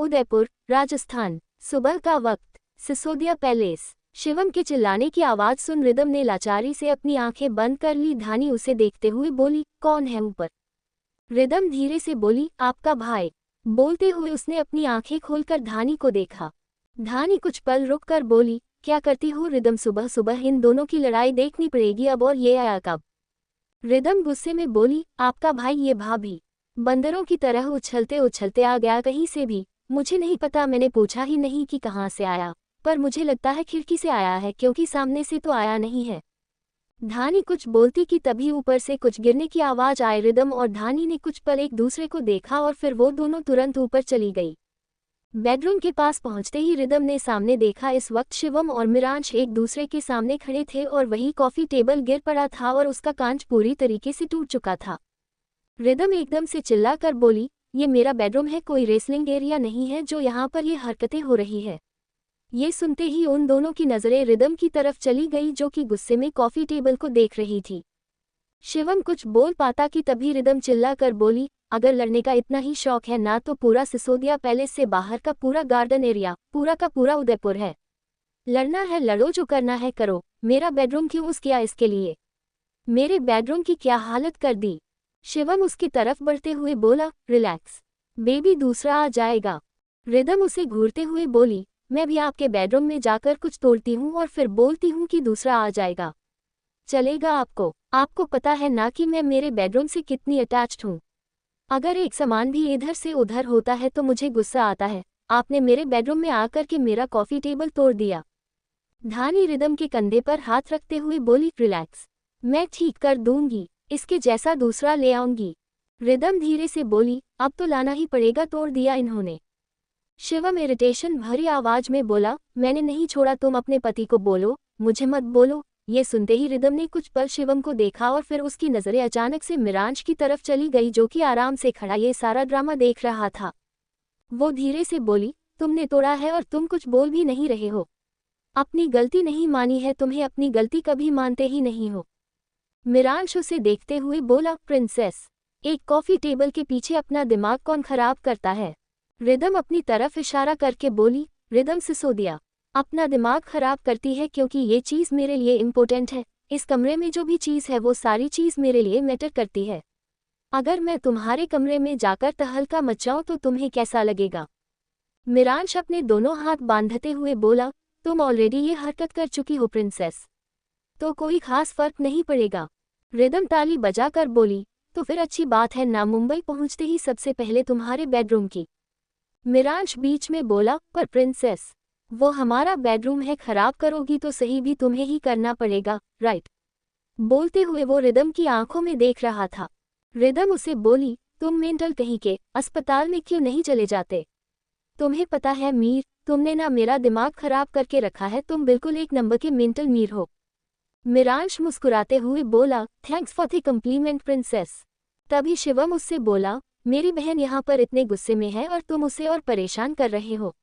उदयपुर, राजस्थान। सुबह का वक्त, सिसोदिया पैलेस। शिवम के चिल्लाने की आवाज सुन रिदम ने लाचारी से अपनी आंखें बंद कर ली। धानी उसे देखते हुए बोली, कौन है ऊपर? रिदम धीरे से बोली, आपका भाई। बोलते हुए उसने अपनी आंखें खोलकर धानी को देखा। धानी कुछ पल रुक कर बोली, क्या करती हो रिदम? सुबह सुबह इन दोनों की लड़ाई देखनी पड़ेगी अब, और ये आया कब? रिदम गुस्से में बोली, आपका भाई ये भाभी बंदरों की तरह उछलते उछलते आ गया कहीं से भी। मुझे नहीं पता, मैंने पूछा ही नहीं कि कहाँ से आया, पर मुझे लगता है खिड़की से आया है, क्योंकि सामने से तो आया नहीं है। धानी कुछ बोलती कि तभी ऊपर से कुछ गिरने की आवाज आई। रिदम और धानी ने कुछ पल एक दूसरे को देखा और फिर वो दोनों तुरंत ऊपर चली गई। बेडरूम के पास पहुंचते ही रिदम ने सामने देखा। इस वक्त शिवम और मिरांश एक दूसरे के सामने खड़े थे और वही कॉफी टेबल गिर पड़ा था और उसका कांच पूरी तरीके से टूट चुका था। रिदम एकदम से चिल्ला कर बोली, ये मेरा बेडरूम है, कोई रेसलिंग एरिया नहीं है जो यहाँ पर ये हरकतें हो रही है। ये सुनते ही उन दोनों की नज़रें रिदम की तरफ चली गई, जो कि गुस्से में कॉफी टेबल को देख रही थी। शिवम कुछ बोल पाता कि तभी रिदम चिल्ला कर बोली, अगर लड़ने का इतना ही शौक है ना, तो पूरा सिसोदिया पैलेस से बाहर का पूरा गार्डन एरिया, पूरा का पूरा उदयपुर है। लड़ना है लड़ो, जो करना है करो। मेरा बेडरूम क्यों यूज किया इसके लिए? मेरे बेडरूम की क्या हालत कर दी? शिवम उसकी तरफ बढ़ते हुए बोला, रिलैक्स बेबी, दूसरा आ जाएगा। रिदम उसे घूरते हुए बोली, मैं भी आपके बेडरूम में जाकर कुछ तोड़ती हूँ और फिर बोलती हूँ कि दूसरा आ जाएगा। चलेगा आपको? आपको पता है ना कि मैं मेरे बेडरूम से कितनी अटैच्ड हूँ। अगर एक सामान भी इधर से उधर होता है तो मुझे गुस्सा आता है। आपने मेरे बेडरूम में आकर के मेरा कॉफी टेबल तोड़ दिया। धानी रिदम के कंधे पर हाथ रखते हुए बोली, रिलैक्स, मैं ठीक कर दूंगी, इसके जैसा दूसरा ले आऊंगी। रिदम धीरे से बोली, अब तो लाना ही पड़ेगा, तोड़ दिया इन्होंने। शिवम इरिटेशन भरी आवाज में बोला, मैंने नहीं छोड़ा, तुम अपने पति को बोलो, मुझे मत बोलो। ये सुनते ही रिदम ने कुछ पल शिवम को देखा और फिर उसकी नजरें अचानक से मिरांश की तरफ चली गई, जो कि आराम से खड़ा ये सारा ड्रामा देख रहा था। वो धीरे से बोली, तुमने तोड़ा है और तुम कुछ बोल भी नहीं रहे हो। अपनी गलती नहीं मानी है, तुम्हें अपनी गलती कभी मानते ही नहीं हो। मिरांश उसे देखते हुए बोला, प्रिंसेस, एक कॉफी टेबल के पीछे अपना दिमाग कौन खराब करता है? रिदम अपनी तरफ इशारा करके बोली, रिदम सिसोदिया अपना दिमाग खराब करती है, क्योंकि ये चीज़ मेरे लिए इम्पोर्टेंट है। इस कमरे में जो भी चीज़ है वो सारी चीज़ मेरे लिए मैटर करती है। अगर मैं तुम्हारे कमरे में जाकर तहलका मचाऊं तो तुम्हें कैसा लगेगा? मिरांश अपने दोनों हाथ बांधते हुए बोला, तुम ऑलरेडी ये हरकत कर चुकी हो प्रिंसेस, तो कोई खास फर्क नहीं पड़ेगा। रिदम ताली बजाकर बोली, तो फिर अच्छी बात है ना, मुंबई पहुंचते ही सबसे पहले तुम्हारे बेडरूम की। मिरांश बीच में बोला, पर प्रिंसेस, वो हमारा बेडरूम है, खराब करोगी तो सही भी तुम्हें ही करना पड़ेगा, राइट? बोलते हुए वो रिदम की आंखों में देख रहा था। रिदम उसे बोली, तुम मेंटल कहीं के, अस्पताल में क्यों नहीं चले जाते? तुम्हें पता है मीर, तुमने ना मेरा दिमाग खराब करके रखा है, तुम बिल्कुल एक नंबर के मेंटल मीर हो। मिरांश मुस्कुराते हुए बोला, thanks for the complement princess. तभी शिवम उससे बोला, मेरी बहन यहाँ पर इतने गुस्से में है और तुम उसे और परेशान कर रहे हो,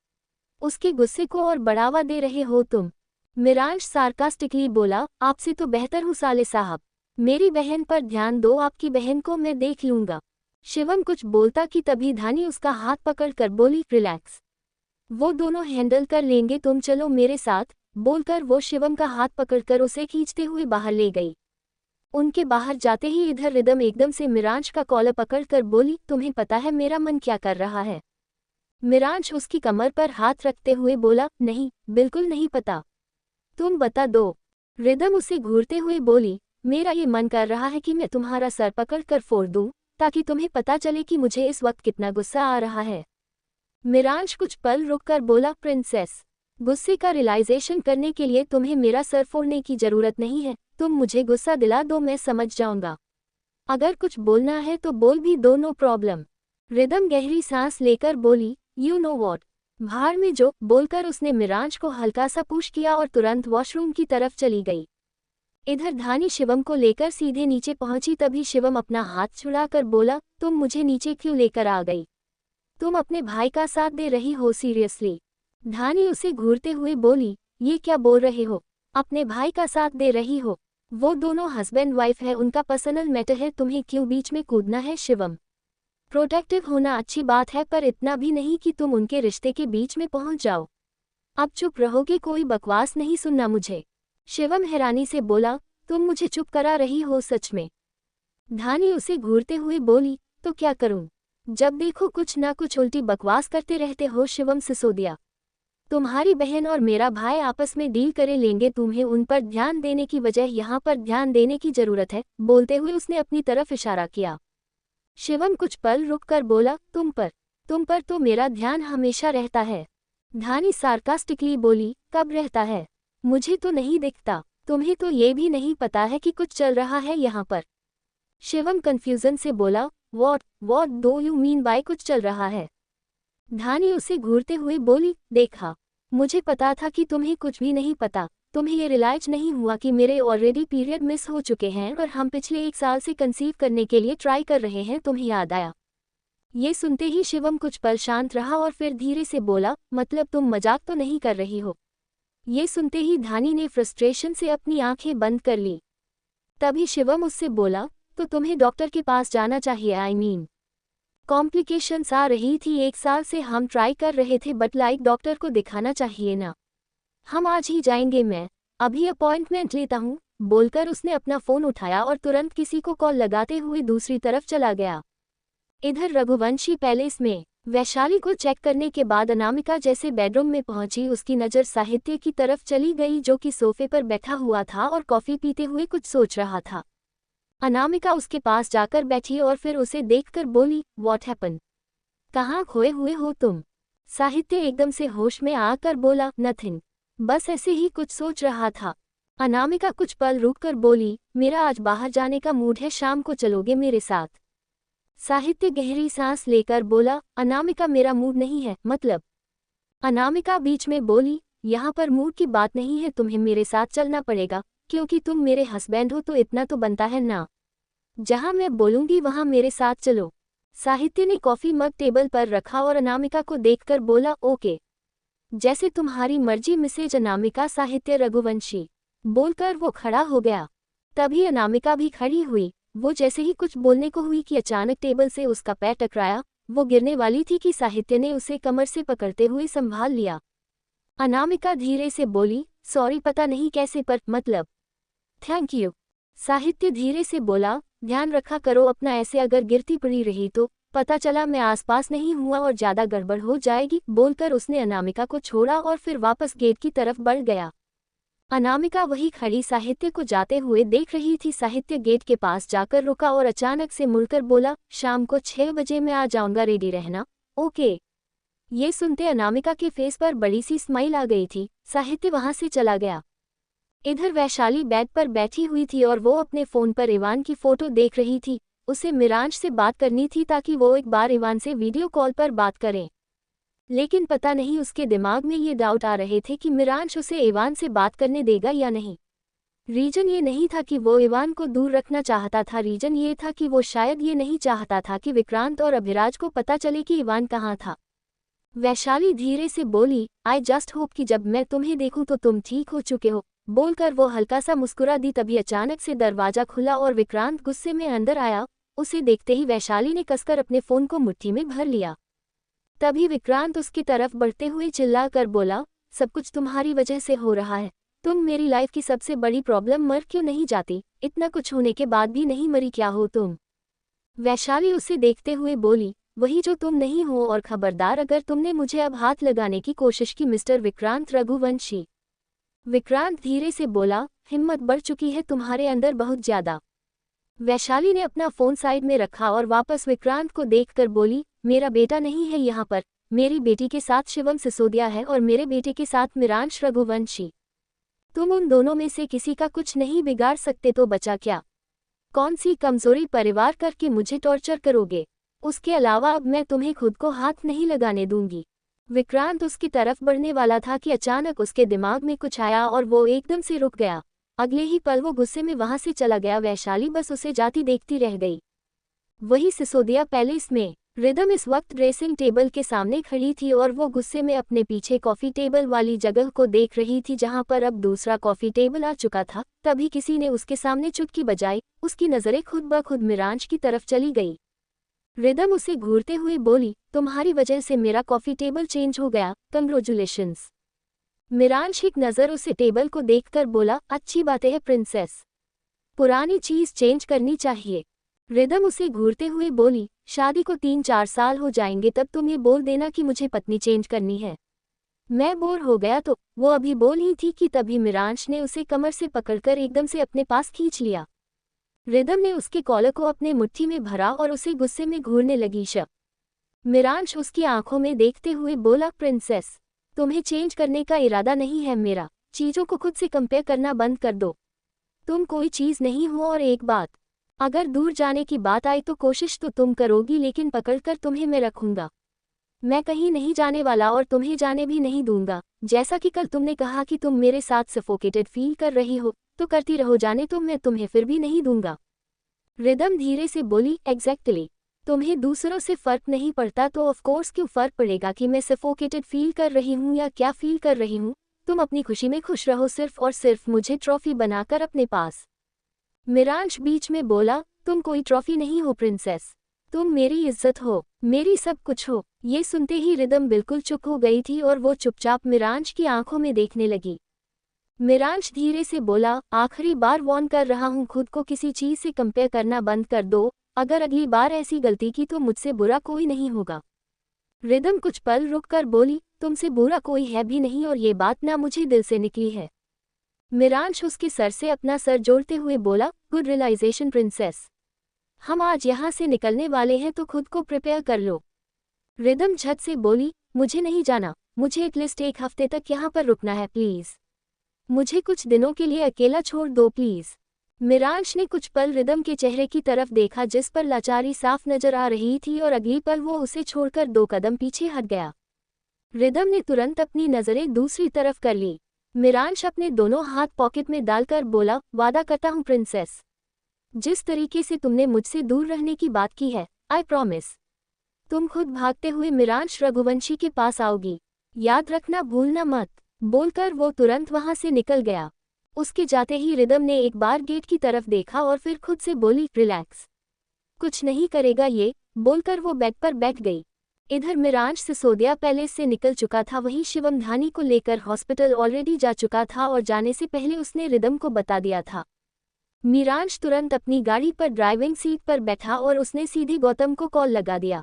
उसके गुस्से को और बढ़ावा दे रहे हो तुम। मिरांश सार्कास्टिकली बोला, आपसे तो बेहतर हूँ साले साहब, मेरी बहन पर ध्यान दो, आपकी बहन को मैं देख लूंगा। शिवम कुछ बोलता कि तभी धानी उसका हाथ पकड़कर बोली, रिलैक्स, वो दोनों हैंडल कर लेंगे, तुम चलो मेरे साथ। बोलकर वो शिवम का हाथ पकड़कर उसे खींचते हुए बाहर ले गई। उनके बाहर जाते ही इधर रिदम एकदम से मिरांश का कॉलर पकड़कर बोली, तुम्हें पता है मेरा मन क्या कर रहा है? मिरांश उसकी कमर पर हाथ रखते हुए बोला, नहीं, बिल्कुल नहीं पता, तुम बता दो। रिदम उसे घूरते हुए बोली, मेरा ये मन कर रहा है कि मैं तुम्हारा सर पकड़कर फोड़ दूं, ताकि तुम्हें पता चले कि मुझे इस वक्त कितना गुस्सा आ रहा है। मिरांश कुछ पल रुककर बोला, प्रिंसेस, गुस्से का रियलाइजेशन करने के लिए तुम्हें मेरा सर फोड़ने की जरूरत नहीं है, तुम मुझे गुस्सा दिला दो, मैं समझ जाऊंगा। अगर कुछ बोलना है तो बोल भी दो, नो प्रॉब्लम। रिदम गहरी सांस लेकर बोली, यू नो वॉट, भाड़ में जो। बोलकर उसने मिरांश को हल्का सा पुश किया और तुरंत वॉशरूम की तरफ चली गई। इधर धानी शिवम को लेकर सीधे नीचे पहुंची। तभी शिवम अपना हाथ छुड़ाकर बोला, तुम मुझे नीचे क्यों लेकर आ गई? तुम अपने भाई का साथ दे रही हो सीरियसली? धानी उसे घूरते हुए बोली, ये क्या बोल रहे हो? अपने भाई का साथ दे रही हो? वो दोनों हस्बैंड वाइफ है, उनका पर्सनल मैटर है, तुम्हें क्यों बीच में कूदना है शिवम? प्रोटेक्टिव होना अच्छी बात है, पर इतना भी नहीं कि तुम उनके रिश्ते के बीच में पहुंच जाओ। अब चुप रहोगे, कोई बकवास नहीं सुनना मुझे। शिवम हैरानी से बोला, तुम मुझे चुप करा रही हो सच में? धानी उसे घूरते हुए बोली, तो क्या करूं? जब देखो कुछ ना कुछ उल्टी बकवास करते रहते हो। शिवम सिसोदिया, तुम्हारी बहन और मेरा भाई आपस में डील करे लेंगे, तुम्हें उन पर ध्यान देने की बजाय यहाँ पर ध्यान देने की जरूरत है। बोलते हुए उसने अपनी तरफ इशारा किया। शिवम कुछ पल रुककर बोला, तुम पर तो मेरा ध्यान हमेशा रहता है। धानी सार्कास्टिकली बोली, कब रहता है? मुझे तो नहीं दिखता। तुम्हें तो ये भी नहीं पता है कि कुछ चल रहा है यहाँ पर? शिवम कंफ्यूजन से बोला, what do you mean by कुछ चल रहा है? धानी उसे घूरते हुए बोली, देखा, मुझे पता था कि तुम्हें कुछ भी नहीं पता। तुम्हें ये रियलाइज नहीं हुआ कि मेरे ऑलरेडी पीरियड मिस हो चुके हैं और हम पिछले 1 साल से कंसीव करने के लिए ट्राई कर रहे हैं। तुम्हें याद आया? ये सुनते ही शिवम कुछ पल शांत रहा और फिर धीरे से बोला, मतलब तुम मजाक तो नहीं कर रही हो? ये सुनते ही धानी ने फ्रस्ट्रेशन से अपनी आंखें बंद कर ली। तभी शिवम उससे बोला, तो तुम्हें डॉक्टर के पास जाना चाहिए। आई मीन कॉम्प्लिकेशंस आ रही थी। 1 साल से हम ट्राई कर रहे थे, बट लाइक डॉक्टर को दिखाना चाहिए ना। हम आज ही जाएंगे, मैं अभी अपॉइंटमेंट लेता हूँ। बोलकर उसने अपना फ़ोन उठाया और तुरंत किसी को कॉल लगाते हुए दूसरी तरफ चला गया। इधर रघुवंशी पैलेस में वैशाली को चेक करने के बाद अनामिका जैसे बेडरूम में पहुंची, उसकी नज़र साहित्य की तरफ चली गई, जो कि सोफे पर बैठा हुआ था और कॉफ़ी पीते हुए कुछ सोच रहा था। अनामिका उसके पास जाकर बैठी और फिर उसे देखकर बोली, व्हाट हैपन? कहाँ खोए हुए हो तुम? साहित्य एकदम से होश में आकर बोला, नथिंग, बस ऐसे ही कुछ सोच रहा था। अनामिका कुछ पल रुककर बोली, मेरा आज बाहर जाने का मूड है, शाम को चलोगे मेरे साथ? साहित्य गहरी सांस लेकर बोला, अनामिका मेरा मूड नहीं है। मतलब? अनामिका बीच में बोली, यहाँ पर मूड की बात नहीं है, तुम्हें मेरे साथ चलना पड़ेगा, क्योंकि तुम मेरे हस्बैंड हो तो इतना तो बनता है ना। जहाँ मैं बोलूँगी वहाँ मेरे साथ चलो। साहित्य ने कॉफ़ी मग टेबल पर रखा और अनामिका को देखकर बोला, ओके, जैसे तुम्हारी मर्जी मिसेज अनामिका। साहित्य रघुवंशी बोलकर वो खड़ा हो गया। तभी अनामिका भी खड़ी हुई। वो जैसे ही कुछ बोलने को हुई कि अचानक टेबल से उसका पैर टकराया। वो गिरने वाली थी कि साहित्य ने उसे कमर से पकड़ते हुए संभाल लिया। अनामिका धीरे से बोली, सॉरी, पता नहीं कैसे, पर मतलब थैंक यू। साहित्य धीरे से बोला, ध्यान रखा करो अपना, ऐसे अगर गिरती पड़ी रही तो पता चला मैं आसपास नहीं हुआ और ज़्यादा गड़बड़ हो जाएगी। बोलकर उसने अनामिका को छोड़ा और फिर वापस गेट की तरफ बढ़ गया। अनामिका वही खड़ी साहित्य को जाते हुए देख रही थी। साहित्य गेट के पास जाकर रुका और अचानक से मुड़कर बोला, शाम को 6 बजे मैं आ जाऊंगा, रेडी रहना, ओके? ये सुनते अनामिका के फेस पर बड़ी सी स्माइल आ गई थी। साहित्य वहां से चला गया। इधर वैशाली बेड पर बैठी हुई थी और वो अपने फ़ोन पर इवान की फ़ोटो देख रही थी। उसे मिरांश से बात करनी थी ताकि वो एक बार इवान से वीडियो कॉल पर बात करें, लेकिन पता नहीं उसके दिमाग में ये डाउट आ रहे थे कि मिरांश उसे इवान से बात करने देगा या नहीं। रीजन ये नहीं था कि वो इवान को दूर रखना चाहता था, रीजन ये था कि वो शायद ये नहीं चाहता था कि विक्रांत और अभिराज को पता चले कि इवान कहाँ था। वैशाली धीरे से बोली, आई जस्ट होप कि जब मैं तुम्हें देखूं तो तुम ठीक हो चुके हो। बोलकर वो हल्का सा मुस्कुरा दी। तभी अचानक से दरवाजा खुला और विक्रांत गुस्से में अंदर आया। उसे देखते ही वैशाली ने कसकर अपने फ़ोन को मुट्ठी में भर लिया। तभी विक्रांत उसकी तरफ बढ़ते हुए चिल्ला कर बोला, सब कुछ तुम्हारी वजह से हो रहा है। तुम मेरी लाइफ की सबसे बड़ी प्रॉब्लम, मर क्यों नहीं जाती? इतना कुछ होने के बाद भी नहीं मरी क्या हो तुम? वैशाली उसे देखते हुए बोली, वही जो तुम नहीं हो, और खबरदार अगर तुमने मुझे अब हाथ लगाने की कोशिश की, मिस्टर विक्रांत रघुवंशी। विक्रांत धीरे से बोला, हिम्मत बढ़ चुकी है तुम्हारे अंदर बहुत ज्यादा। वैशाली ने अपना फ़ोन साइड में रखा और वापस विक्रांत को देखकर बोली, मेरा बेटा नहीं है यहाँ पर, मेरी बेटी के साथ शिवम सिसोदिया है और मेरे बेटे के साथ मिरांश रघुवंशी। तुम उन दोनों में से किसी का कुछ नहीं बिगाड़ सकते तो बचा क्या? कौन सी कमजोरी परिवार करके मुझे टॉर्चर करोगे? उसके अलावा अब मैं तुम्हें खुद को हाथ नहीं लगाने दूंगी। विक्रांत उसकी तरफ बढ़ने वाला था कि अचानक उसके दिमाग में कुछ आया और वो एकदम से रुक गया। अगले ही पल वो गुस्से में वहां से चला गया। वैशाली बस उसे जाती देखती रह गई। वही सिसोदिया पैलेस में रिदम इस वक्त ड्रेसिंग टेबल के सामने खड़ी थी और वो गुस्से में अपने पीछे कॉफ़ी टेबल वाली जगह को देख रही थी, जहां पर अब दूसरा कॉफ़ी टेबल आ चुका था। तभी किसी ने उसके सामने चुटकी बजाई। उसकी नज़रें खुद ब खुद मिरांश की तरफ चली गई। रिदम उसे घूरते हुए बोली, तुम्हारी वजह से मेरा कॉफी टेबल चेंज हो गया, कंग्रेचुलेशंस। मिरांश एक नज़र उसे टेबल को देखकर बोला, अच्छी बातें है प्रिंसेस, पुरानी चीज चेंज करनी चाहिए। रिदम उसे घूरते हुए बोली, शादी को 3-4 साल हो जाएंगे, तब तुम ये बोल देना कि मुझे पत्नी चेंज करनी है। मैं बोर हो गया तो। वो अभी बोल ही थी कि तभी मिरांश ने उसे कमर से पकड़कर एकदम से अपने पास खींच लिया। रिदम ने उसके कॉलर को अपने मुट्ठी में भरा और उसे गुस्से में घूरने लगी। मिरांश उसकी आंखों में देखते हुए बोला, प्रिंसेस, तुम्हें चेंज करने का इरादा नहीं है मेरा, चीज़ों को खुद से कंपेयर करना बंद कर दो। तुम कोई चीज़ नहीं हो। और एक बात, अगर दूर जाने की बात आई तो कोशिश तो तुम करोगी, लेकिन पकड़कर तुम्हें मैं रखूंगा। मैं कहीं नहीं जाने वाला और तुम्हें जाने भी नहीं दूंगा। जैसा कि कल तुमने कहा कि तुम मेरे साथ सफोकेटेड फील कर रही हो, तो करती रहो, जाने तो मैं तुम्हें फिर भी नहीं दूंगा। रिदम धीरे से बोली, एग्जैक्टली। तुम्हें दूसरों से फर्क नहीं पड़ता तो ऑफ कोर्स क्यों फर्क पड़ेगा कि मैं सफोकेटेड फील कर रही हूँ या क्या फील कर रही हूँ। तुम अपनी खुशी में खुश रहो, सिर्फ और सिर्फ मुझे ट्रॉफी बनाकर अपने पास। मिरांश बीच में बोला, तुम कोई ट्रॉफी नहीं हो प्रिंसेस, तुम मेरी इज्जत हो, मेरी सब कुछ हो। ये सुनते ही रिदम बिल्कुल चुप हो गई थी और वो चुपचाप मिरांश की आंखों में देखने लगी। मिरांश धीरे से बोला, आखिरी बार वार्न कर रहा हूँ, खुद को किसी चीज से कंपेयर करना बंद कर दो। अगर अगली बार ऐसी गलती की तो मुझसे बुरा कोई नहीं होगा। रिदम कुछ पल रुक कर बोली, तुमसे बुरा कोई है भी नहीं और ये बात ना मुझे दिल से निकली है। मिरांश उसके सर से अपना सर जोड़ते हुए बोला, गुड रियलाइजेशन प्रिंसेस, हम आज यहाँ से निकलने वाले हैं तो खुद को प्रिपेयर कर लो। रिदम झट से बोली, मुझे नहीं जाना, मुझे एटलीस्ट एक हफ्ते तक यहाँ पर रुकना है प्लीज। मुझे कुछ दिनों के लिए अकेला छोड़ दो प्लीज। मिरांश ने कुछ पल रिदम के चेहरे की तरफ देखा जिस पर लाचारी साफ नजर आ रही थी और अगली पल वो उसे छोड़कर 2 कदम पीछे हट गया। रिदम ने तुरंत अपनी नजरें दूसरी तरफ कर ली। मिरांश अपने दोनों हाथ पॉकेट में डालकर बोला, वादा करता हूँ प्रिंसेस, जिस तरीके से तुमने मुझसे दूर रहने की बात की है, आई प्रॉमिस, तुम खुद भागते हुए मिरांश रघुवंशी के पास आओगी, याद रखना भूलना मत। बोलकर वो तुरंत वहां से निकल गया। उसके जाते ही रिदम ने एक बार गेट की तरफ देखा और फिर खुद से बोली, रिलैक्स, कुछ नहीं करेगा ये। बोलकर वो बेड पर बैठ गई। इधर मिरांश सिसोदिया पैलेस से निकल चुका था, वहीं शिवम धानी को लेकर हॉस्पिटल ऑलरेडी जा चुका था और जाने से पहले उसने रिदम को बता दिया था। मिरांश तुरंत अपनी गाड़ी पर ड्राइविंग सीट पर बैठा और उसने सीधे गौतम को कॉल लगा दिया।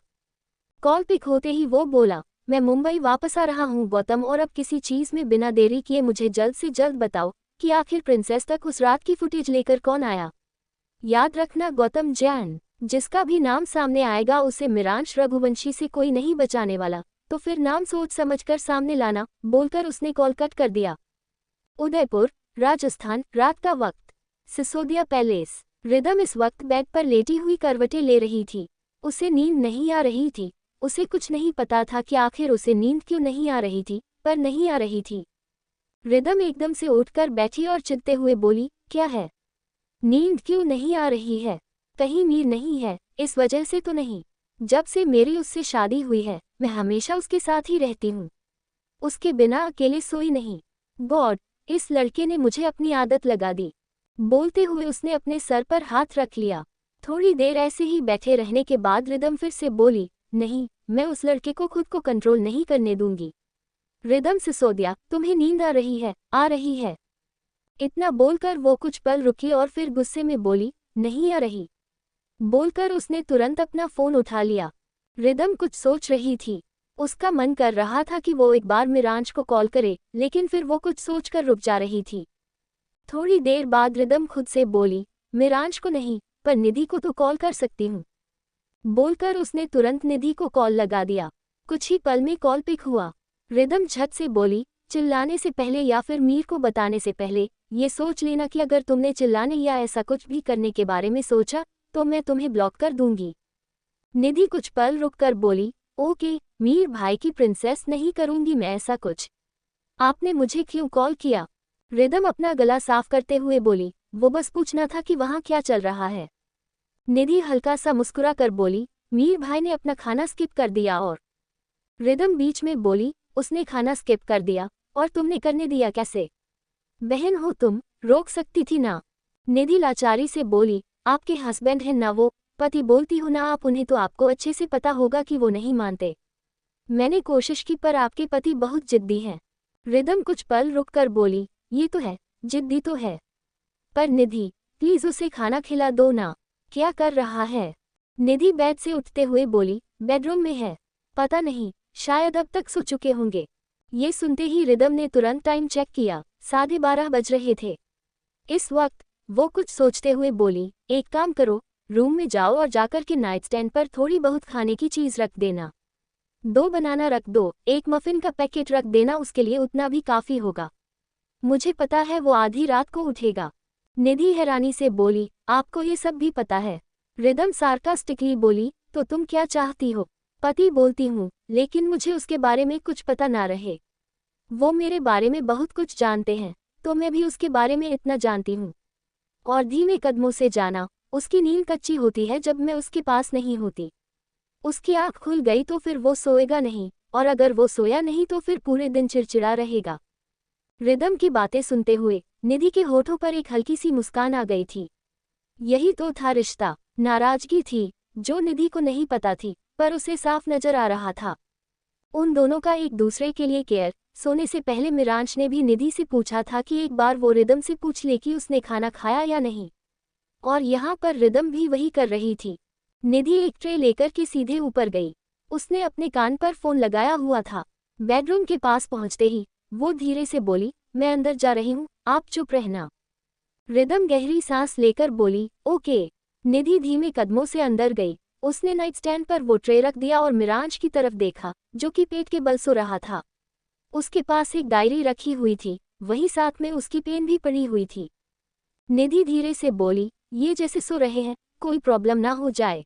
कॉल पिक होते ही वो बोला, मैं मुंबई वापस आ रहा हूँ गौतम, और अब किसी चीज में बिना देरी किए मुझे जल्द से जल्द बताओ कि आखिर प्रिंसेस तक उस रात की फुटेज लेकर कौन आया। याद रखना गौतम जैन, जिसका भी नाम सामने आएगा उसे मिरांश रघुवंशी से कोई नहीं बचाने वाला, तो फिर नाम सोच समझकर सामने लाना। बोलकर उसने कॉल कट कर दिया। उदयपुर, राजस्थान, रात का वक्त, सिसोदिया पैलेस। रिदम इस वक्त बेड पर लेटी हुई करवटें ले रही थी। उसे नींद नहीं आ रही थी। उसे कुछ नहीं पता था कि आखिर उसे नींद क्यों नहीं आ रही थी, पर नहीं आ रही थी। रिदम एकदम से उठकर बैठी और चिल्लाते हुए बोली, क्या है, नींद क्यों नहीं आ रही है? कहीं नींद नहीं है? इस वजह से तो नहीं, जब से मेरी उससे शादी हुई है मैं हमेशा उसके साथ ही रहती हूँ, उसके बिना अकेले सोई नहीं। गॉड, इस लड़के ने मुझे अपनी आदत लगा दी। बोलते हुए उसने अपने सर पर हाथ रख लिया। थोड़ी देर ऐसे ही बैठे रहने के बाद रिदम फिर से बोली, नहीं, मैं उस लड़के को खुद को कंट्रोल नहीं करने दूंगी। रिदम सिसोदिया, तुम्हें नींद आ रही है? आ रही है। इतना बोलकर वो कुछ पल रुकी और फिर गुस्से में बोली, नहीं आ रही। बोलकर उसने तुरंत अपना फोन उठा लिया। रिदम कुछ सोच रही थी। उसका मन कर रहा था कि वो एक बार मिरांश को कॉल करे, लेकिन फिर वो कुछ सोचकर रुक जा रही थी। थोड़ी देर बाद रिदम खुद से बोली, मिरांश को नहीं, पर निधि को तो कॉल कर सकती हूँ। बोलकर उसने तुरंत निधि को कॉल लगा दिया। कुछ ही पल में कॉल पिक हुआ। रिदम झट से बोली, चिल्लाने से पहले या फिर मीर को बताने से पहले ये सोच लेना कि अगर तुमने चिल्लाने या ऐसा कुछ भी करने के बारे में सोचा तो मैं तुम्हें ब्लॉक कर दूंगी। निधि कुछ पल रुककर बोली, ओके मीर भाई की प्रिंसेस, नहीं करूंगी मैं ऐसा कुछ। आपने मुझे क्यों कॉल किया? रिदम अपना गला साफ करते हुए बोली, वो बस पूछना था कि वहाँ क्या चल रहा है। निधि हल्का सा मुस्कुरा कर बोली, मीर भाई ने अपना खाना स्किप कर दिया। और रिदम बीच में बोली, उसने खाना स्किप कर दिया और तुमने करने दिया कैसे? बहन हो तुम, रोक सकती थी ना। निधि लाचारी से बोली, आपके हस्बैंड हैं ना वो, पति बोलती हूँ ना आप उन्हें, तो आपको अच्छे से पता होगा कि वो नहीं मानते। मैंने कोशिश की पर आपके पति बहुत जिद्दी हैं। रिदम कुछ पल रुककर बोली, ये तो है, जिद्दी तो है, पर निधि प्लीज उसे खाना खिला दो ना। क्या कर रहा है? निधि बेड से उठते हुए बोली, बेडरूम में है। पता नहीं, शायद अब तक सो चुके होंगे। ये सुनते ही रिदम ने तुरंत टाइम चेक किया, 12:30 बज रहे थे। इस वक्त वो कुछ सोचते हुए बोली, एक काम करो, रूम में जाओ और जाकर के नाइट स्टैंड पर थोड़ी बहुत खाने की चीज रख देना। 2 बनाना रख दो, 1 मफिन का पैकेट रख देना, उसके लिए उतना भी काफी होगा। मुझे पता है वो आधी रात को उठेगा। निधि हैरानी से बोली, आपको ये सब भी पता है? रिदम सार्कास्टिकली बोली, तो तुम क्या चाहती हो? पति बोलती हूँ, लेकिन मुझे उसके बारे में कुछ पता ना रहे। वो मेरे बारे में बहुत कुछ जानते हैं, तो मैं भी उसके बारे में इतना जानती हूँ। और धीमे कदमों से जाना, उसकी नींद कच्ची होती है जब मैं उसके पास नहीं होती। उसकी आँख खुल गई तो फिर वो सोएगा नहीं, और अगर वो सोया नहीं तो फिर पूरे दिन चिड़चिड़ा रहेगा। रिदम की बातें सुनते हुए निधि के होठों पर एक हल्की सी मुस्कान आ गई थी। यही तो था रिश्ता। नाराजगी थी जो निधि को नहीं पता थी, पर उसे साफ नजर आ रहा था। उन दोनों का एक दूसरे के लिए केयर। सोने से पहले मिरांश ने भी निधि से पूछा था कि एक बार वो रिदम से पूछ ले कि उसने खाना खाया या नहीं, और यहाँ पर रिदम भी वही कर रही थी। निधि एक ट्रे लेकर के सीधे ऊपर गई। उसने अपने कान पर फोन लगाया हुआ था। बेडरूम के पास पहुंचते ही वो धीरे से बोली, मैं अंदर जा रही हूँ, आप चुप रहना। रिदम गहरी सांस लेकर बोली, ओके। निधि धीमे कदमों से अंदर गई। उसने नाइट स्टैंड पर वो ट्रे रख दिया और मिरांश की तरफ देखा, जो कि पेट के बल सो रहा था। उसके पास एक डायरी रखी हुई थी, वहीं साथ में उसकी पेन भी पड़ी हुई थी। निधि धीरे से बोली, ये जैसे सो रहे हैं, कोई प्रॉब्लम ना हो जाए।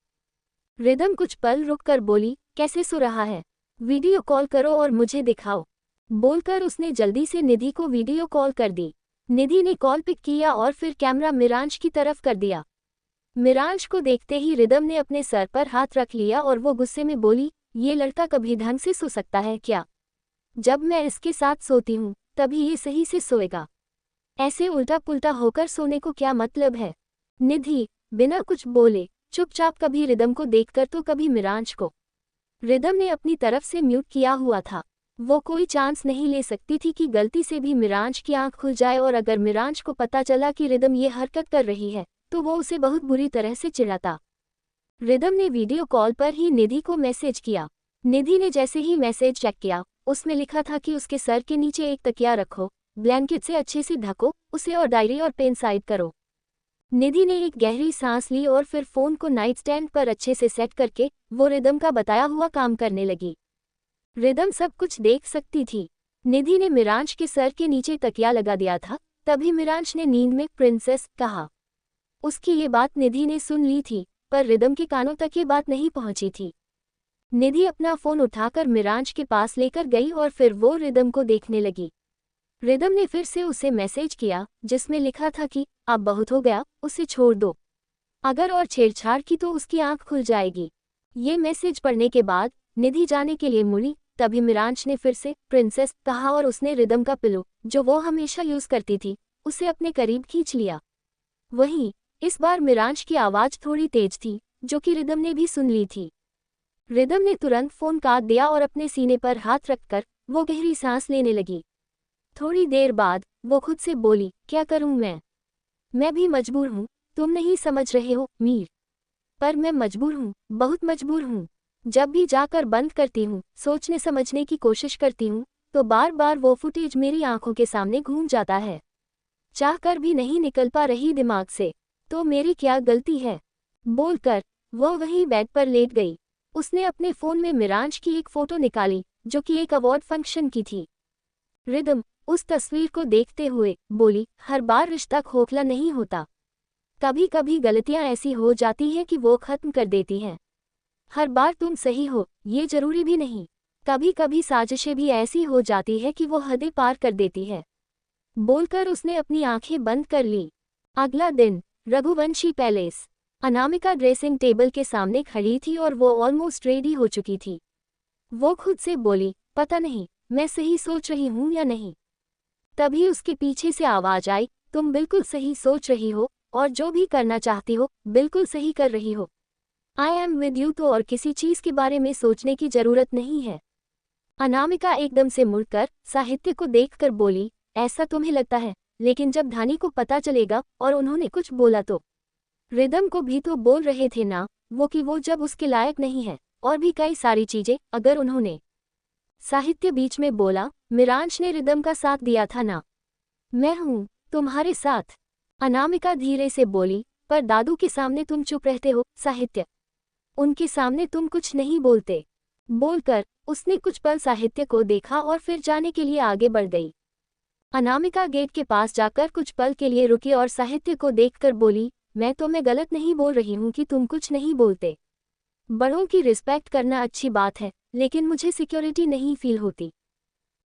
रिदम कुछ पल रुककर बोली, कैसे सो रहा है? वीडियो कॉल करो और मुझे दिखाओ। बोलकर उसने जल्दी से निधि को वीडियो कॉल कर दी। निधि ने कॉल पिक किया और फिर कैमरा मिरांश की तरफ कर दिया। मिरांश को देखते ही रिदम ने अपने सर पर हाथ रख लिया और वो गुस्से में बोली, ये लड़का कभी ढंग से सो सकता है क्या? जब मैं इसके साथ सोती हूँ तभी ये सही से सोएगा, ऐसे उल्टा पुल्टा होकर सोने को क्या मतलब है? निधि बिना कुछ बोले चुपचाप कभी रिदम को देखकर तो कभी मिरांश को। रिदम ने अपनी तरफ से म्यूट किया हुआ था। वो कोई चांस नहीं ले सकती थी कि गलती से भी मिरांश की आंख खुल जाए, और अगर मिरांश को पता चला कि रिदम ये हरकत कर रही है तो वो उसे बहुत बुरी तरह से चिढ़ाता। रिदम ने वीडियो कॉल पर ही निधि को मैसेज किया। निधि ने जैसे ही मैसेज चेक किया, उसमें लिखा था कि उसके सर के नीचे एक तकिया रखो, ब्लैंकेट से अच्छे से ढको उसे और डायरी और पेन साइड करो। निधि ने एक गहरी सांस ली और फिर फोन को नाइट स्टैंड पर अच्छे से सेट करके वो रिदम का बताया हुआ काम करने लगी। रिदम सब कुछ देख सकती थी। निधि ने मिरांश के सर के नीचे तकिया लगा दिया था, तभी मिरांश ने नींद में प्रिंसेस कहा। उसकी ये बात निधि ने सुन ली थी, पर रिदम के कानों तक ये बात नहीं पहुंची थी। निधि अपना फोन उठाकर मिरांश के पास लेकर गई और फिर वो रिदम को देखने लगी। रिदम ने फिर से उसे मैसेज किया जिसमें लिखा था कि अब बहुत हो गया, उसे छोड़ दो, अगर और छेड़छाड़ की तो उसकी आंख खुल जाएगी। ये मैसेज पढ़ने के बाद निधि जाने के लिए मुड़ी, तभी मिरांश ने फिर से प्रिंसेस कहा और उसने रिदम का पिलो जो वो हमेशा यूज करती थी उसे अपने करीब खींच लिया। वहीं इस बार मिरांश की आवाज थोड़ी तेज थी, जो कि रिदम ने भी सुन ली थी। रिदम ने तुरंत फोन काट दिया और अपने सीने पर हाथ रखकर वो गहरी सांस लेने लगी। थोड़ी देर बाद वो खुद से बोली, क्या करूं मैं भी मजबूर हूं, तुम नहीं समझ रहे हो मीर, पर मैं मजबूर हूं, बहुत मजबूर हूं। जब भी जाकर बंद करती हूं, सोचने समझने की कोशिश करती हूं, तो बार बार वो फुटेज मेरी आंखों के सामने घूम जाता है, चाहकर भी नहीं निकल पा रही दिमाग से। तो मेरी क्या गलती है? बोलकर वो वहीं बेड पर लेट गई। उसने अपने फोन में मिरांश की एक फोटो निकाली जो कि एक अवार्ड फंक्शन की थी। रिदम उस तस्वीर को देखते हुए बोली, हर बार रिश्ता खोखला नहीं होता, कभी कभी गलतियां ऐसी हो जाती हैं कि वो खत्म कर देती हैं। हर बार तुम सही हो ये जरूरी भी नहीं, कभी कभी साजिशें भी ऐसी हो जाती है कि वो हदें पार कर देती है। बोलकर उसने अपनी आंखें बंद कर ली। अगला दिन Raghuvanshi palace. Anamika dressing table के सामने खड़ी थी और वो ऑलमोस्ट रेडी हो चुकी थी। वो खुद से बोली, पता नहीं मैं सही सोच रही हूँ या नहीं। तभी उसके पीछे से आवाज आई, तुम बिल्कुल सही सोच रही हो और जो भी करना चाहती हो बिल्कुल सही कर रही हो। आई एम विद यू तो और किसी चीज के बारे में सोचने की जरूरत नहीं है। अनामिका एकदम से मुड़कर साहित्य को देखकर बोली, ऐसा तुम्हें लगता है, लेकिन जब धानी को पता चलेगा और उन्होंने कुछ बोला तो। रिदम को भी तो बोल रहे थे ना वो जब उसके लायक नहीं है, और भी कई सारी चीजें अगर उन्होंने। साहित्य बीच में बोला, मिरांश ने रिदम का साथ दिया था ना। मैं हूं तुम्हारे साथ। अनामिका धीरे से बोली, पर दादू के सामने तुम चुप रहते हो। साहित्य, उनके सामने तुम कुछ नहीं बोलते। बोलकर उसने कुछ पल साहित्य को देखा और फिर जाने के लिए आगे बढ़ गई। अनामिका गेट के पास जाकर कुछ पल के लिए रुकी और साहित्य को देखकर बोली, मैं गलत नहीं बोल रही हूं कि तुम कुछ नहीं बोलते। बड़ों की रिस्पेक्ट करना अच्छी बात है, लेकिन मुझे सिक्योरिटी नहीं फील होती।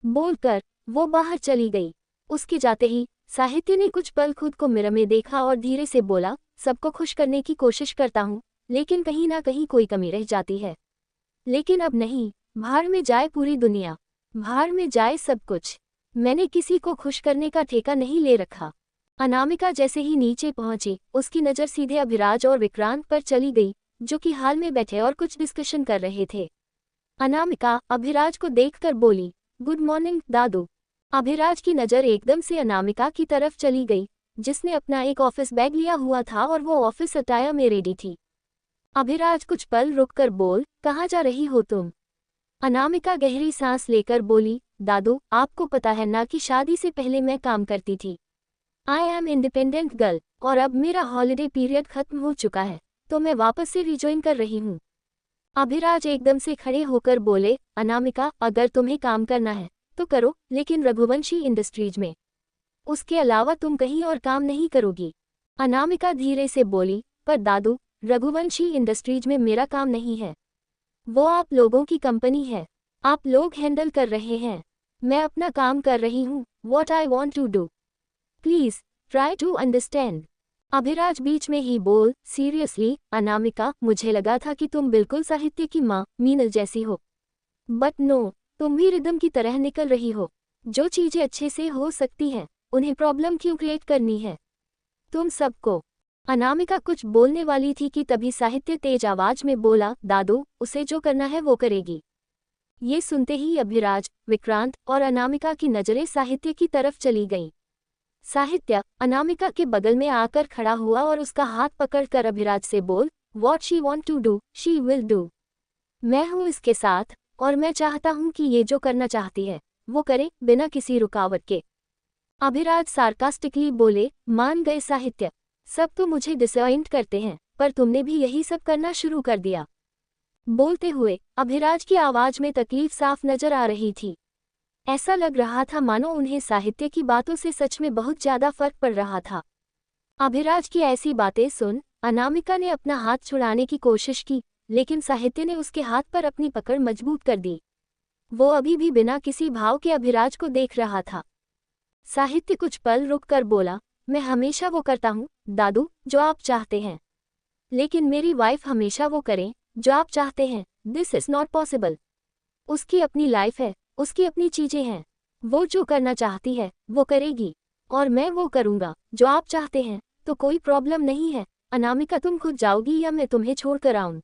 बोलकर वो बाहर चली गई। उसके जाते ही साहित्य ने कुछ पल खुद को मिरर में देखा और धीरे से बोला, सबको खुश करने की कोशिश करता हूँ, लेकिन कहीं ना कहीं कोई कमी रह जाती है। लेकिन अब नहीं, भाड़ में जाए पूरी दुनिया, भाड़ में जाए सब कुछ। मैंने किसी को खुश करने का ठेका नहीं ले रखा। अनामिका जैसे ही नीचे पहुंची, उसकी नज़र सीधे अभिराज और विक्रांत पर चली गई, जो कि हाल में बैठे और कुछ डिस्कशन कर रहे थे। अनामिका अभिराज को देखकर बोली, गुड मॉर्निंग दादू। अभिराज की नज़र एकदम से अनामिका की तरफ चली गई, जिसने अपना एक ऑफिस बैग लिया हुआ था और वो ऑफिस अटायर में रेडी थी। अभिराज कुछ पल रुककर बोल, कहाँ जा रही हो तुम? अनामिका गहरी सांस लेकर बोली, दादू आपको पता है ना कि शादी से पहले मैं काम करती थी। आई एम इंडिपेंडेंट गर्ल, और अब मेरा हॉलिडे पीरियड खत्म हो चुका है, तो मैं वापस से रिजॉइन कर रही हूँ। अभिराज एकदम से खड़े होकर बोले, अनामिका अगर तुम्हें काम करना है तो करो, लेकिन रघुवंशी इंडस्ट्रीज में। उसके अलावा तुम कहीं और काम नहीं करोगी। अनामिका धीरे से बोली, पर दादू रघुवंशी इंडस्ट्रीज में मेरा काम नहीं है। वो आप लोगों की कंपनी है, आप लोग हैंडल कर रहे हैं। मैं अपना काम कर रही हूँ, what I want to do. Please try to understand. Abhiraj बीच में ही बोल, सीरियसली अनामिका मुझे लगा था कि तुम बिल्कुल साहित्य की माँ मीनल जैसी हो, बट नो, तुम भी रिदम की तरह निकल रही हो। जो चीजें अच्छे से हो सकती हैं, उन्हें प्रॉब्लम क्यों क्रिएट करनी है तुम सबको। अनामिका कुछ बोलने वाली थी कि तभी साहित्य तेज आवाज में बोला, दादू उसे जो करना है वो करेगी। ये सुनते ही अभिराज, विक्रांत और अनामिका की नजरें साहित्य की तरफ चली गईं। साहित्य अनामिका के बगल में आकर खड़ा हुआ और उसका हाथ पकड़कर अभिराज से बोल, what she want to do she will do. मैं हूँ इसके साथ, और मैं चाहता हूँ कि ये जो करना चाहती है वो करे, बिना किसी रुकावट के। अभिराज सार्कास्टिकली बोले, मान गए साहित्य, सब तो मुझे डिसअपॉइंट करते हैं, पर तुमने भी यही सब करना शुरू कर दिया। बोलते हुए अभिराज की आवाज में तकलीफ साफ नजर आ रही थी। ऐसा लग रहा था मानो उन्हें साहित्य की बातों से सच में बहुत ज्यादा फर्क पड़ रहा था। अभिराज की ऐसी बातें सुन अनामिका ने अपना हाथ छुड़ाने की कोशिश की, लेकिन साहित्य ने उसके हाथ पर अपनी पकड़ मजबूत कर दी। वो अभी भी बिना किसी भाव के अभिराज को देख रहा था। साहित्य कुछ पल रुककर बोला, मैं हमेशा वो करता हूँ दादू जो आप चाहते हैं, लेकिन मेरी वाइफ हमेशा वो करें जो आप चाहते हैं, दिस इज नॉट पॉसिबल। उसकी अपनी लाइफ है, उसकी अपनी चीजें हैं, वो जो करना चाहती है वो करेगी, और मैं वो करूँगा जो आप चाहते हैं, तो कोई प्रॉब्लम नहीं है। अनामिका तुम खुद जाओगी या मैं तुम्हें छोड़कर आऊँ?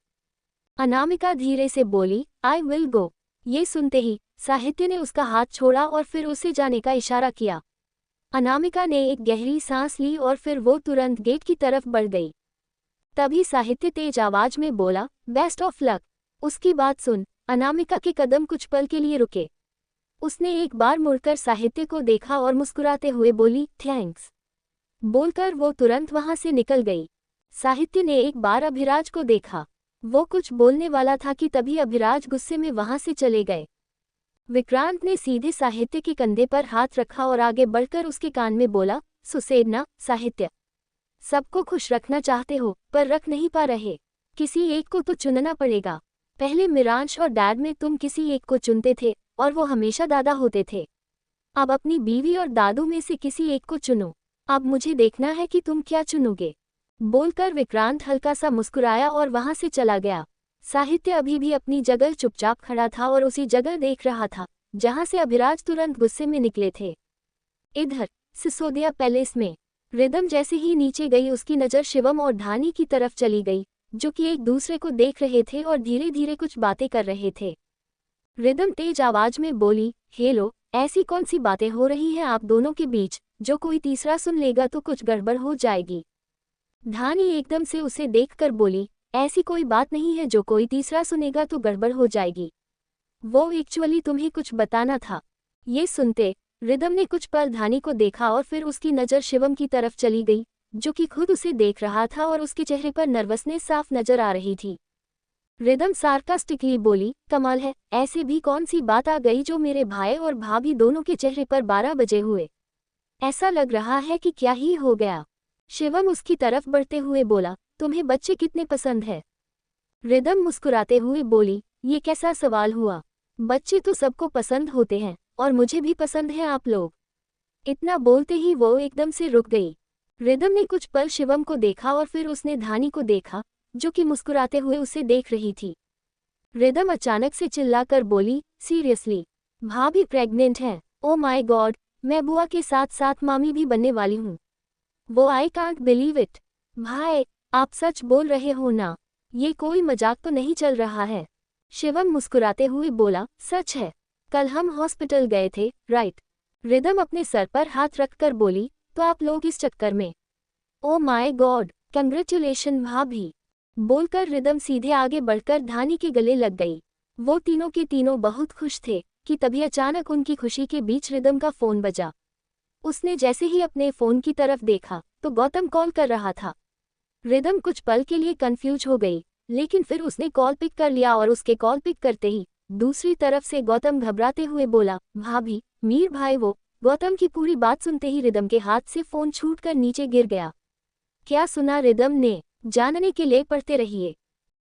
अनामिका धीरे से बोली, आई विल गो। ये सुनते ही साहित्य ने उसका हाथ छोड़ा और फिर उसे जाने का इशारा किया। अनामिका ने एक गहरी सांस ली और फिर वो तुरंत गेट की तरफ बढ़ गई। तभी साहित्य तेज आवाज में बोला, बेस्ट ऑफ लक। उसकी बात सुन अनामिका के कदम कुछ पल के लिए रुके। उसने एक बार मुड़कर साहित्य को देखा और मुस्कुराते हुए बोली, थैंक्स। बोलकर वो तुरंत वहां से निकल गई। साहित्य ने एक बार अभिराज को देखा। वो कुछ बोलने वाला था कि तभी अभिराज गुस्से में वहां से चले गए। विक्रांत ने सीधे साहित्य के कंधे पर हाथ रखा और आगे बढ़कर उसके कान में बोला, सुसेना साहित्य, सबको खुश रखना चाहते हो पर रख नहीं पा रहे। किसी एक को तो चुनना पड़ेगा। पहले मिरांश और डैड में तुम किसी एक को चुनते थे और वो हमेशा दादा होते थे। अब अपनी बीवी और दादू में से किसी एक को चुनो। अब मुझे देखना है कि तुम क्या चुनोगे। बोलकर विक्रांत हल्का सा मुस्कुराया और वहां से चला गया। साहित्य अभी भी अपनी जगह चुपचाप खड़ा था और उसी जगह देख रहा था जहां से अभिराज तुरंत गुस्से में निकले थे। इधर सिसोदिया पैलेस में रिदम जैसे ही नीचे गई उसकी नज़र शिवम और धानी की तरफ चली गई, जो कि एक दूसरे को देख रहे थे और धीरे धीरे कुछ बातें कर रहे थे। रिदम तेज आवाज में बोली, हेलो, ऐसी कौन सी बातें हो रही हैं आप दोनों के बीच, जो कोई तीसरा सुन लेगा तो कुछ गड़बड़ हो जाएगी। धानी एकदम से उसे देखकर बोली, ऐसी कोई बात नहीं है जो कोई तीसरा सुनेगा तो गड़बड़ हो जाएगी। वो एक्चुअली तुम्हें कुछ बताना था। ये सुनते रिदम ने कुछ पल धानी को देखा और फिर उसकी नज़र शिवम की तरफ चली गई, जो कि खुद उसे देख रहा था और उसके चेहरे पर नर्वसनेस साफ नजर आ रही थी। रिदम सार्कास्टिकली बोली, कमाल है, ऐसे भी कौन सी बात आ गई जो मेरे भाई और भाभी दोनों के चेहरे पर 12 बजे हुए। ऐसा लग रहा है कि क्या ही हो गया। शिवम उसकी तरफ बढ़ते हुए बोला, तुम्हें बच्चे कितने पसंद है। रिदम मुस्कुराते हुए बोली, ये कैसा सवाल हुआ, बच्चे तो सबको पसंद होते हैं और मुझे भी पसंद है आप लोग। इतना बोलते ही वो एकदम से रुक गई। रिदम ने कुछ पल शिवम को देखा और फिर उसने धानी को देखा, जो कि मुस्कुराते हुए उसे देख रही थी। रिदम अचानक से चिल्लाकर बोली, सीरियसली, भाभी प्रेग्नेंट है? ओ माय गॉड, मैं बुआ के साथ साथ मामी भी बनने वाली हूँ। वो आई कांट बिलीव इट। भाई, आप सच बोल रहे हो ना? ये कोई मजाक तो नहीं चल रहा है। शिवम मुस्कुराते हुए बोला, सच है, कल हम हॉस्पिटल गए थे, राइट। रिदम अपने सर पर हाथ रखकर बोली, तो आप लोग इस चक्कर में? ओ माय गॉड, कंग्रेचुलेशन भाभी। बोलकर रिदम सीधे आगे बढ़कर धानी के गले लग गई। वो तीनों के तीनों बहुत खुश थे कि तभी अचानक उनकी खुशी के बीच रिदम का फोन बजा। उसने जैसे ही अपने फोन की तरफ देखा तो गौतम कॉल कर रहा था। रिदम कुछ पल के लिए कंफ्यूज हो गई, लेकिन फिर उसने कॉल पिक कर लिया और उसके कॉल पिक करते ही दूसरी तरफ से गौतम घबराते हुए बोला, भाभी, मीर भाई वो। गौतम की पूरी बात सुनते ही रिदम के हाथ से फोन छूटकर नीचे गिर गया। क्या सुना रिदम ने? जानने के लिए पढ़ते रहिए।